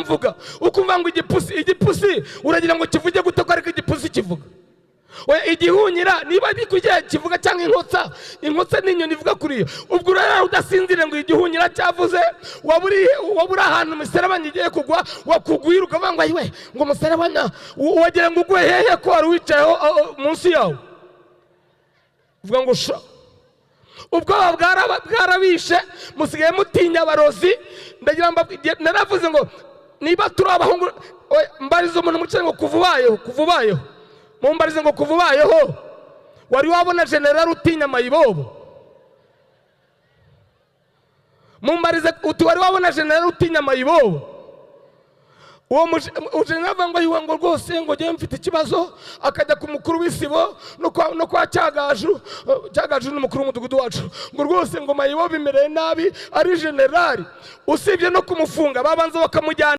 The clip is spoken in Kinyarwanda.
mvuga ukumva ngo igipusi uragira ngo kivuge gute ko ariko igipusi kivuga. Oya igihunyira niba ari kujya kivuga cyangwa inkotsa n'inyoni ivuga kuri iyo. Ubwo rero udasinzire ngo igihunyira cyavuze waburi ahantu umusarabanya igiye kugwa wakugwira ukavuga ngo ayiwe ngo umusarabanya wagira ngo ugwe hehe ko wari wicayeho munsi yawo. Uvuga ngo sha ubwoba bwarabishe musigaye mutinya abarozi. Ndagira naravuze ngo niba turi abahungu mbariza umuntu mucye ngo kuvubayeho mumbarize ngo kuvubayeho wari wabona general utinya mayibobo. Mumbarize uti wari wabona general utinya mayibobo. Uwo general vango yiwango rwose ngo je mfite ikibazo akajya ku mukuru w'isibo no kwa cyagaju n'umukuru w'umudugudu wacu ngo rwose ngo mayibobo imereye nabi ari general usibye no kumufunga babanza bakamujyana